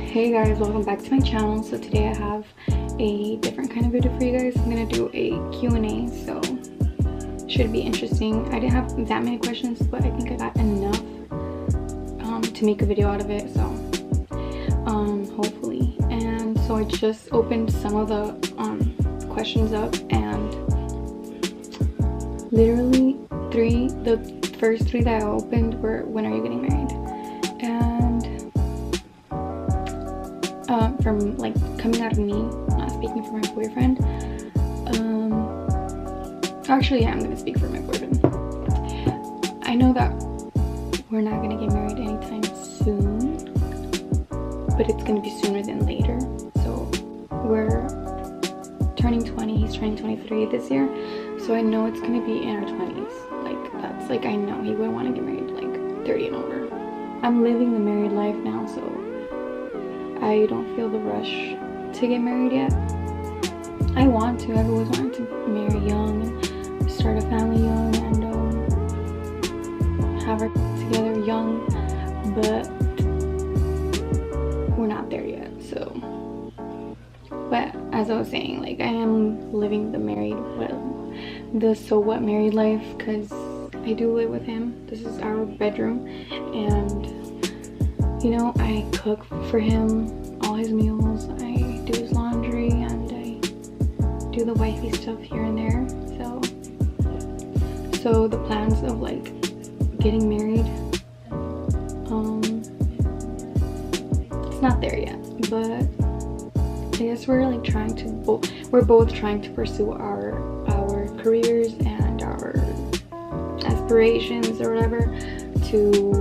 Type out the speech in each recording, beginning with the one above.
Hey guys, welcome back to my channel. So today I have a different kind of video for you guys. I'm gonna do a Q&A, so should be interesting. I didn't have that many questions, but I think I got enough to make a video out of it, so hopefully. And so I just opened some of the questions up, and literally the first three that I opened were, when are you getting married? And from like coming out of me, not speaking for my boyfriend. Actually, yeah, I'm gonna speak for my boyfriend. I know that we're not gonna get married anytime soon, but it's gonna be sooner than later. So we're turning 20, he's turning 23 this year, so I know it's gonna be in our 20s. Like, that's like, I know he would want to get married like 30 and over. I'm living the married life now, so I don't feel the rush to get married yet. I want to. I've always wanted to marry young and start a family young and have our together young, but we're not there yet. So, but as I was saying, like, I am living the so what married life, because I do live with him. This is our bedroom, and you know, I cook for him all his meals, I do his laundry, and I do the wifey stuff here and there. So the plans of like getting married, it's not there yet, but I guess we're like we're both trying to pursue our careers and our aspirations or whatever to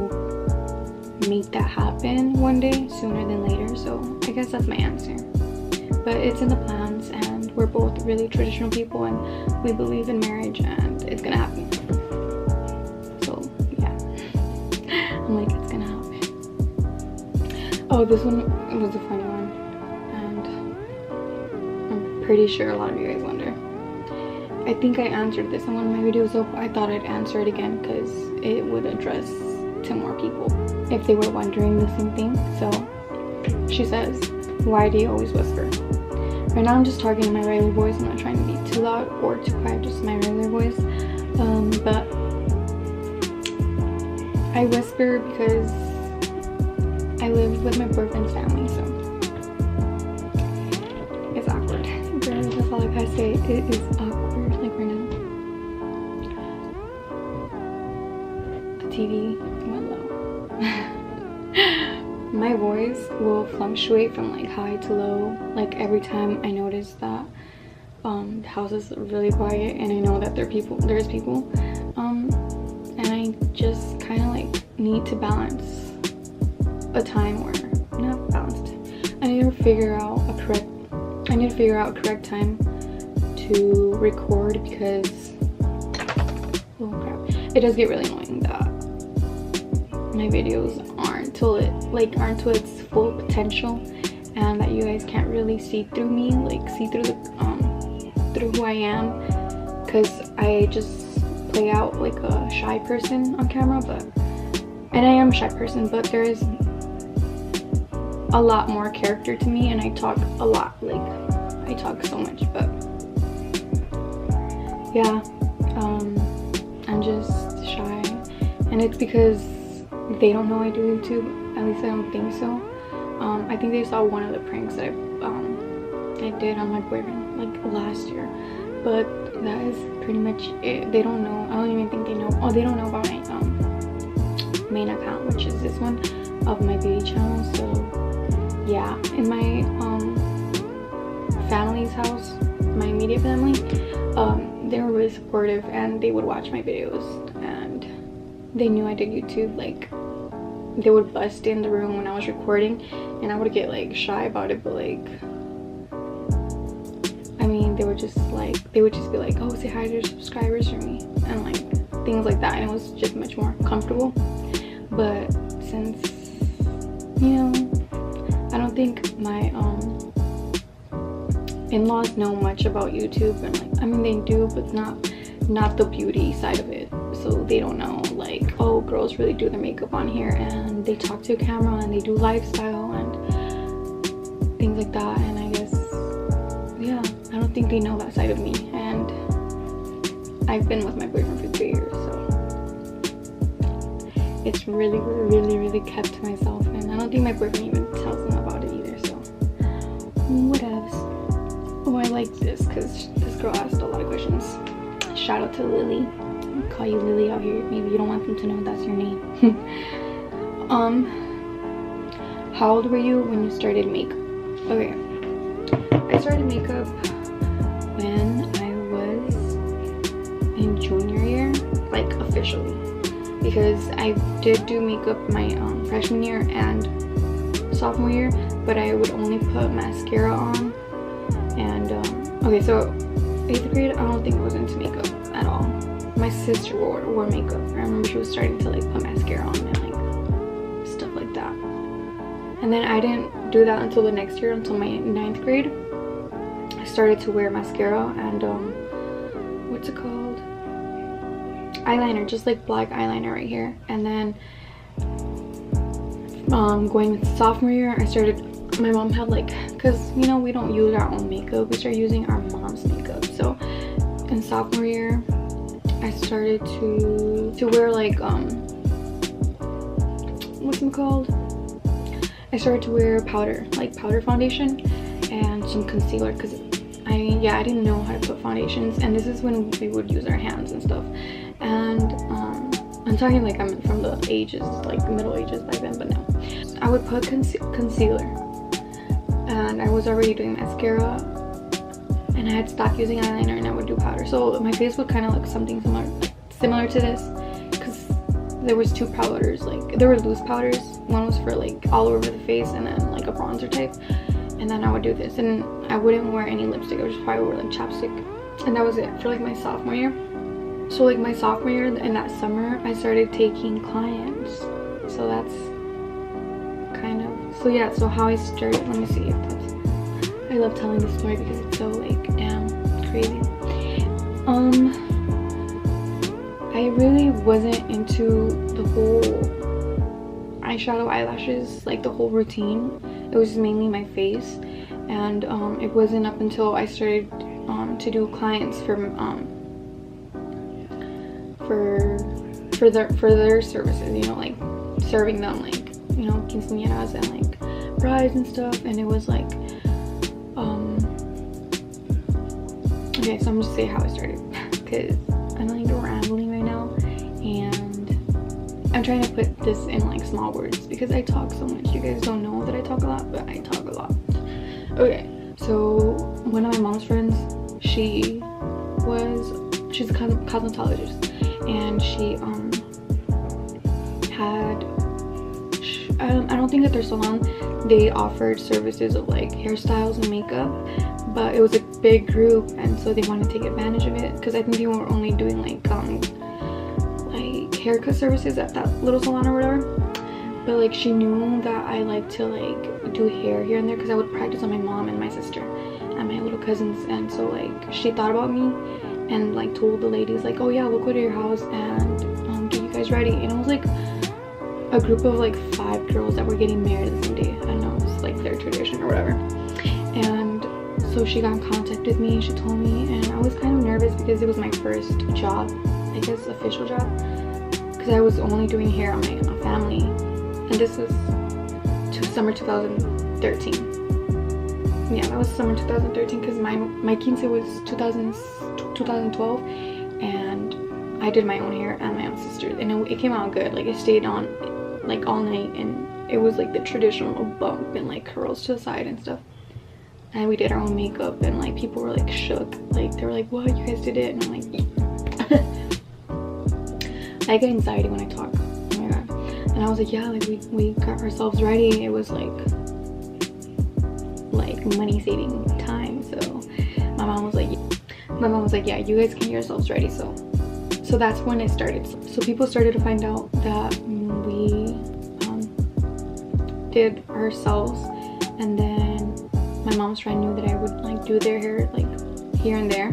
make that happen one day, sooner than later. So I guess that's my answer, but it's in the plans, and we're both really traditional people and we believe in marriage, and it's gonna happen. So yeah, I'm like, it's gonna happen. Oh, this one was a funny one, and I'm pretty sure a lot of you guys wonder. I think I answered this in one of my videos, so I thought I'd answer it again because it would address to more people if they were wondering the same thing. So she says, why do you always whisper? Right now I'm just talking in my regular voice. I'm not trying to be too loud or too quiet, just my regular voice. But I whisper because I live with my boyfriend's family, so it's awkward. Girl, that's all I gotta say. It is awkward, like right now. The TV went low. My voice will fluctuate from like high to low, like every time I notice that the house is really quiet and I know that there's people, and I just kind of like need to balance a time where, not balanced, I need to figure out a correct time to record, because oh crap, it does get really annoying that my videos aren't to its full potential, and that you guys can't really see through me, like see through through who I am, because I just play out like a shy person on camera, and I am a shy person, but there is a lot more character to me, and I talk a lot, like I talk so much. But yeah, I'm just shy, and it's because they don't know I do YouTube. At least I don't think so. I think they saw one of the pranks that I did on my boyfriend like last year, but that is pretty much it. They don't know. I don't even think they know. Oh, they don't know about my main account, which is this one of my beauty channel. So yeah, in my family's house, my immediate family, they were really supportive, and they would watch my videos, and they knew I did YouTube. Like, they would bust in the room when I was recording, and I would get like shy about it, but like, I mean, they would just be like, oh, say hi to your subscribers for me, and like things like that, and it was just much more comfortable. But since, you know, I don't think my in-laws know much about YouTube, and like, I mean, they do, but not the beauty side of it. So they don't know, like, oh, girls really do their makeup on here, and they talk to a camera, and they do lifestyle, and think they know that side of me, and I've been with my boyfriend for 3 years, so it's really kept to myself, and I don't think my boyfriend even tells them about it either, so whatevs. Oh, I like this because this girl asked a lot of questions. Shout out to Lily. I'll call you Lily out here. Maybe you don't want them to know that's your name. How old were you when you started makeup? Okay, I started makeup when I was in junior year, like officially, because I did do makeup my freshman year and sophomore year, but I would only put mascara on. And okay, so 8th grade, I don't think I was into makeup at all. My sister wore makeup. I remember she was starting to like put mascara on and like stuff like that. And then I didn't do that until the next year, until my 9th grade. I started to wear mascara and what's it called? Eyeliner, just like black eyeliner right here. And then going with sophomore year, I started, my mom had like, because you know we don't use our own makeup, we start using our mom's makeup. So in sophomore year I started to wear like what's it called? I started to wear powder, like powder foundation and some concealer, because I didn't know how to put foundations, and this is when we would use our hands and stuff. And I'm talking like I'm from the ages, like the Middle Ages back then, but no. I would put concealer, and I was already doing mascara, and I had stopped using eyeliner, and I would do powder. So my face would kind of look something similar to this, because there was 2 powders, like there were loose powders. One was for like all over the face, and then like a bronzer type. And then I would do this, and I wouldn't wear any lipstick. I would just probably wear like chapstick, and that was it for like my sophomore year. So like my sophomore year, in that summer, I started taking clients. So that's kind of, so yeah, so how I started, let me see if that's, I love telling this story because it's so like crazy. I really wasn't into the whole eyeshadow, eyelashes, like the whole routine. It was mainly my face, and it wasn't up until I started to do clients for their services, you know, like serving them like, you know, quinceañeras and like brides and stuff. And it was like okay, so I'm just saying how I started, because I'm like rambling right now, and I'm trying to put this in like small words because I talk so much. You guys don't know that I talk a lot, but I talk a lot. Okay, so one of my mom's friends, she's a cosmetologist, and she I don't think at their salon they offered services of like hairstyles and makeup, but it was a big group, and so they wanted to take advantage of it, because I think they were only doing like haircut services at that little salon or whatever. But like she knew that I like to like do hair here and there, because I would practice on my mom and my sister and my little cousins. And so like she thought about me and like told the ladies like, oh yeah, we'll go to your house and get you guys ready. And it was like a group of like 5 girls that were getting married the same day. I don't know, it's like their tradition or whatever. And so she got in contact with me, she told me, and I was kind of nervous because it was my first job, I guess official job, because I was only doing hair on my family. And this was summer 2013. Yeah, that was summer 2013, because my quince was 2012, and I did my own hair and my own sister's, and it came out good. Like it stayed on like all night, and it was like the traditional bump and like curls to the side and stuff. And we did our own makeup, and like people were like shook, like they were like, what, you guys did it? And I'm like, yeah. I get anxiety when I talk, oh my god. And I was like, yeah, like we got ourselves ready. It was like money saving time. So my mom was like, yeah, you guys can get yourselves ready. So that's when it started. So people started to find out that we did ourselves, and then my mom's friend knew that I would like do their hair like here and there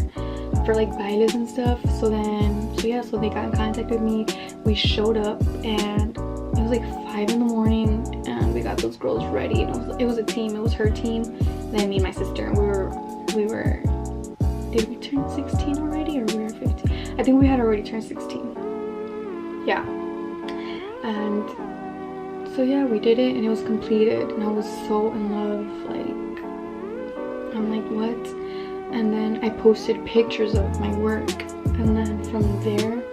for like bailes and stuff. So they got in contact with me. We showed up, and it was like 5 in the morning, and we got those girls ready. And it was a team. It was her team, and then me and my sister, and we were did we turn 16 already, or we were 15? I think we had already turned 16. Yeah. And so yeah, we did it and it was completed, and I was so in love. Like, I'm like, what? And then I posted pictures of my work, and then from there,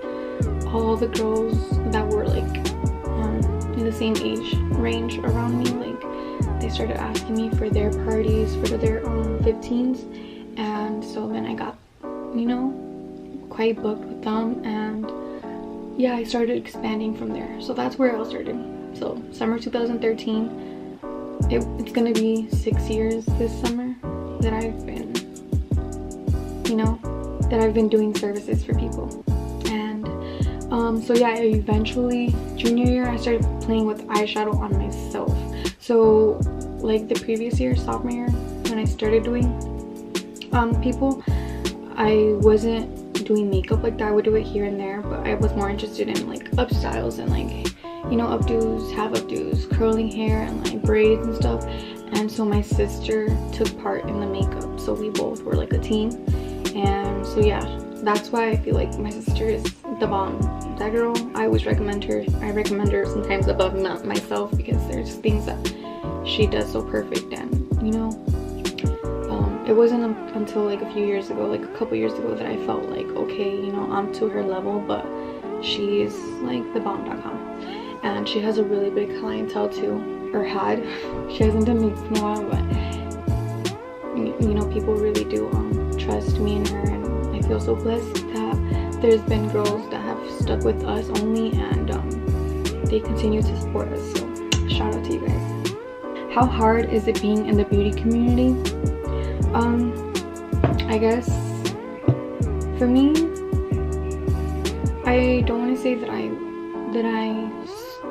all the girls that were like in the same age range around me, like, they started asking me for their parties, for their 15s, and so then I got, you know, quite booked with them, and yeah, I started expanding from there. So that's where it all started. So summer 2013, it's gonna be 6 years this summer that I've been, you know, that I've been doing services for people. And so yeah, eventually junior year I started playing with eyeshadow on myself. So like the previous year, sophomore year, when I started doing people, I wasn't doing makeup like that. I would do it here and there, but I was more interested in like up styles and like, you know, updos, half updos, curling hair, and like braids and stuff. And so my sister took part in the makeup, so we both were like a team. And so yeah, that's why I feel like my sister is the bomb. That girl, I always recommend her. I recommend her sometimes above myself, because there's things that she does so perfect. And you know, it wasn't until like a few years ago, like a couple years ago, that I felt like, okay, you know, I'm to her level, but she's like the bomb.com. And she has a really big clientele too, or had. She hasn't done makeup in a while, but you know, people really do trust me and her, and I feel so blessed that there's been girls that have stuck with us only, and they continue to support us. So shout out to you guys. How hard is it being in the beauty community? I guess for me, I don't want to say that I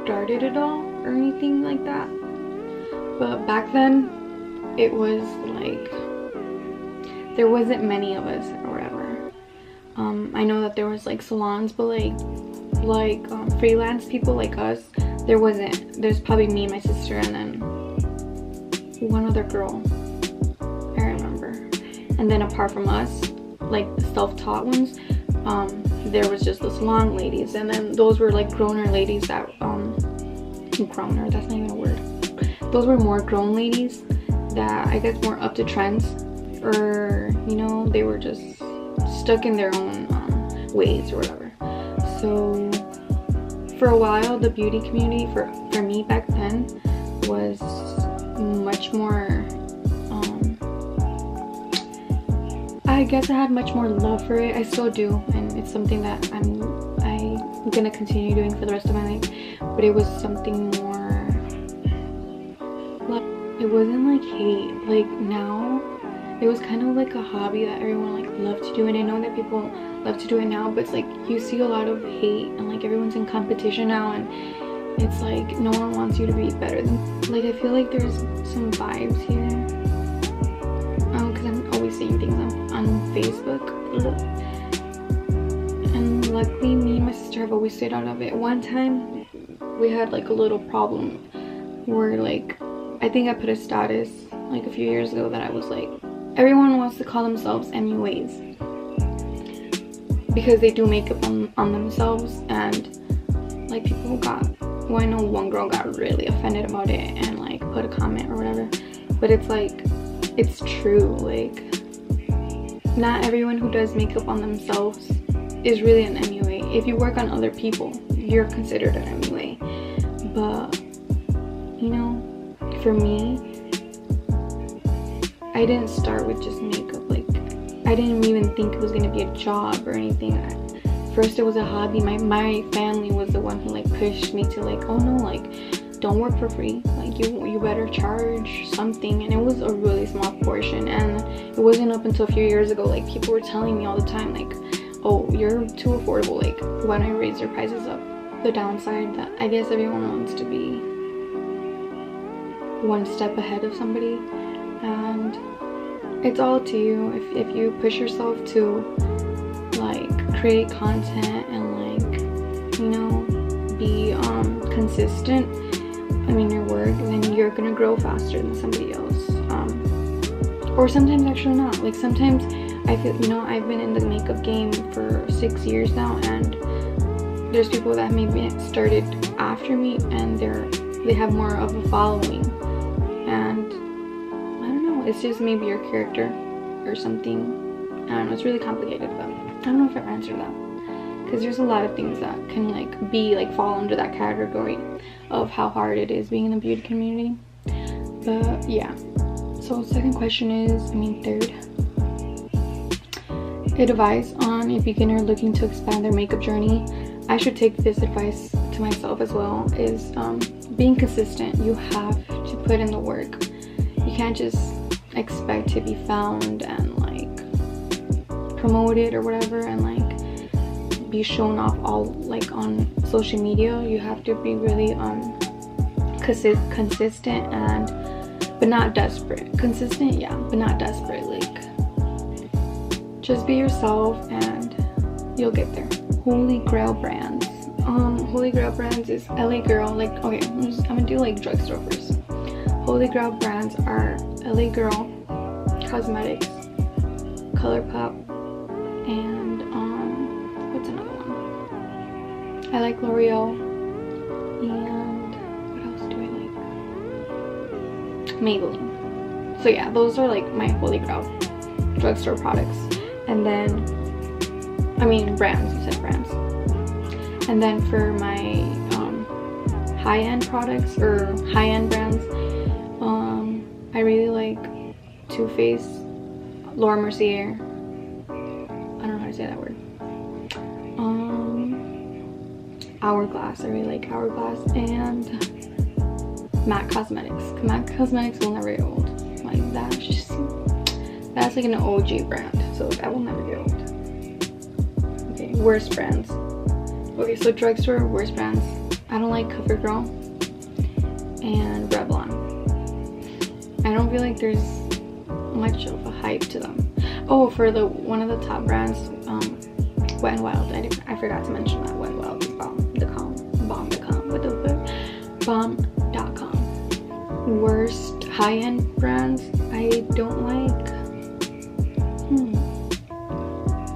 started it all or anything like that, but back then it was like there wasn't many of us or whatever. I know that there was like salons, but like freelance people like us, there wasn't. There's probably me, my sister, and then one other girl, I remember. And then apart from us, like the self-taught ones, there was just the salon ladies, and then those were like growner ladies that growner, that's not even a word. Those were more grown ladies that I guess more up to trends, or you know, they were just stuck in their own ways or whatever. So for a while, the beauty community for me back then was much more, I guess I had much more love for it. I still do, and it's something that I'm gonna continue doing for the rest of my life. But it was something more like, it wasn't like hate. Like now, it was kind of like a hobby that everyone like loved to do, and I know that people love to do it now, but it's like you see a lot of hate, and like everyone's in competition now, and it's like no one wants you to be better than, like, I feel like there's some vibes here, because I'm always seeing things on Facebook. And luckily me and my sister have always stayed out of it. One time we had like a little problem where, like, I think I put a status like a few years ago that I was like, everyone wants to call themselves MUAs because they do makeup on themselves, and like people got, well, I know one girl got really offended about it and like put a comment or whatever, but it's like, it's true. Like, not everyone who does makeup on themselves is really an MUA. If you work on other people, you're considered an MUA. But you know, for me, I didn't start with just makeup. Like, I didn't even think it was gonna be a job or anything. First it was a hobby. My family was the one who like pushed me to like, oh no, like, don't work for free, like you better charge something. And it was a really small portion, and it wasn't up until a few years ago, like, people were telling me all the time, like, oh, you're too affordable, like, why don't you raise your prices up? The downside that I guess everyone wants to be one step ahead of somebody, and it's all to you. If you push yourself to like create content and like, you know, be consistent, I mean, your work, then you're gonna grow faster than somebody else. Or sometimes actually not. Like, sometimes I feel, you know, I've been in the makeup game for 6 years now, and there's people that maybe started after me and they have more of a following, and I don't know, it's just maybe your character or something. I don't know, it's really complicated, but I don't know if I've answered that, because there's a lot of things that can like be like fall under that category of how hard it is being in the beauty community. But yeah, so second question is, third, advice on a beginner looking to expand their makeup journey. I should take this advice to myself as well, is being consistent. You have to put in the work. You can't just expect to be found and like promoted or whatever and like be shown off all like on social media. You have to be really consistent and but not desperate. Consistent, yeah, but not desperate. Like, just be yourself and you'll get there. Holy Grail brands. Holy Grail brands is LA Girl. Like, okay, I'm gonna do like drugstore first. Holy Grail brands are LA Girl, Cosmetics, ColourPop, and what's another one? I like L'Oreal, and what else do I like? Maybelline. So yeah, those are like my Holy Grail drugstore products. And then brands, you said brands. And then for my high-end products or high-end brands, I really like Too Faced, Laura Mercier, I don't know how to say that word, Hourglass, I really like Hourglass, and MAC Cosmetics. MAC Cosmetics will never get old. Like, that's like an OG brand, so that will never get old. Okay, worst brands. Okay, so drugstore worst brands. I don't like CoverGirl and Revlon. I don't feel like there's much of a hype to them. Oh, for one of the top brands, Wet n Wild. I forgot to mention that Wet n Wild is bomb.com. Worst high-end brands I don't like.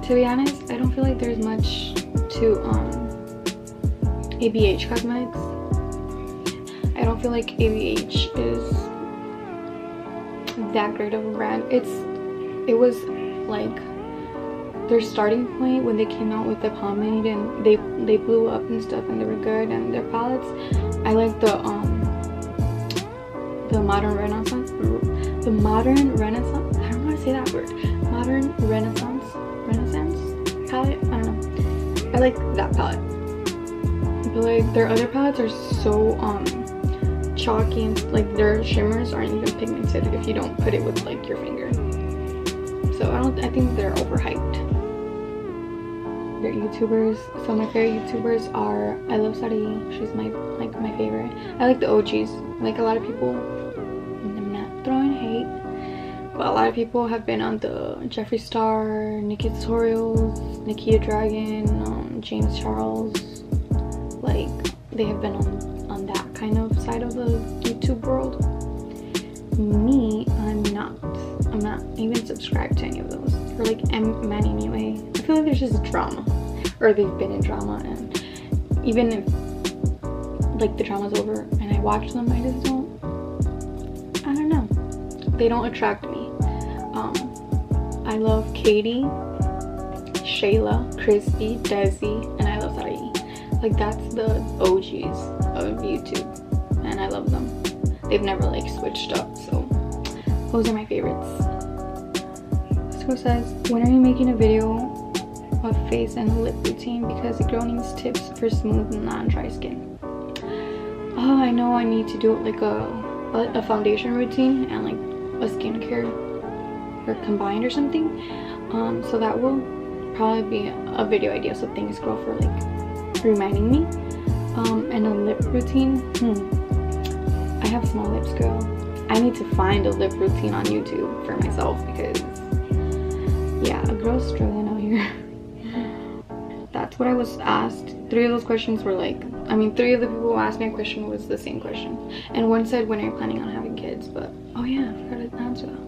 To be honest, I don't feel like there's much to ABH Cosmetics. I don't feel like ABH is that great of a brand. It was like their starting point when they came out with the pomade, and they blew up and stuff, and they were good. And their palettes, I like the Modern Renaissance. The Modern Renaissance. I don't know how to say that word. Modern Renaissance palette. I don't know. I like that palette. But like their other palettes are so chalky, and like their shimmers aren't even pigmented if you don't put it with like your finger. So I think they're overhyped. They're YouTubers. So my favorite YouTubers are, I love Sari. She's my favorite. I like the OGs. Like a lot of people, I'm not throwing hate, but a lot of people have been on the Jeffree Star, Nikki Tutorials, Nikita Dragon, James Charles. Like they have been on that kind of side of the YouTube world. Me, I'm not even subscribed to any of those. Or like Manny anyway. I feel like there's just drama, or they've been in drama, and even if like the drama's over and I watch them, I just I don't know, they don't attract me. I love Katie, Shayla, Christy, Desi, and I love Sari. Like that's the OGs of YouTube, and I love them. They've never like switched up, so those are my favorites. So it says, when are you making a video of face and lip routine, because the girl needs tips for smooth and non-dry skin? Oh, I know I need to do like a foundation routine and like a skincare or combined or something. So that will probably be a video idea, so thanks girl for like reminding me. And a lip routine, I have small lips, girl. I need to find a lip routine on YouTube for myself, because yeah, a girl's struggling out here. That's what I was asked. 3 of those questions were like, 3 of the people who asked me a question was the same question, and one said, when are you planning on having kids? But oh yeah, I forgot to answer that.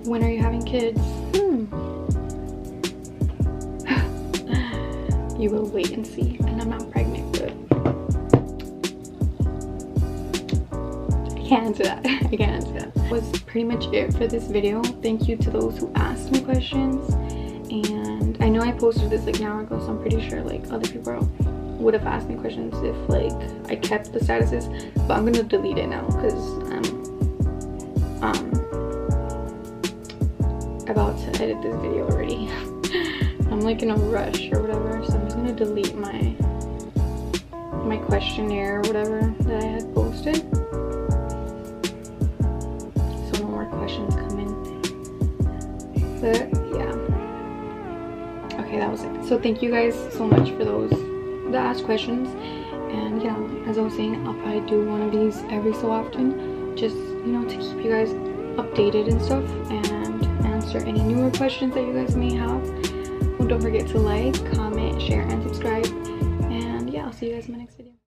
When are you having kids? you will wait and see. And I'm not pregnant, but I can't answer that. I can't answer that. That was pretty much it for this video. Thank you to those who asked me questions. And I know I posted this like an hour ago, so I'm pretty sure like other people would have asked me questions if like I kept the statuses, but I'm gonna delete it now because I'm about to edit this video already. I'm like in a rush or whatever, so I'm just gonna delete my questionnaire or whatever that I had posted, so no more questions come in. But yeah, okay, that was it. So thank you guys so much for those that asked questions. And yeah, as I was saying, I'll probably do one of these every so often, just, you know, to keep you guys updated and stuff, and answer any newer questions that you guys may have. Well, don't forget to like, comment, share, and subscribe. And yeah, I'll see you guys in my next video.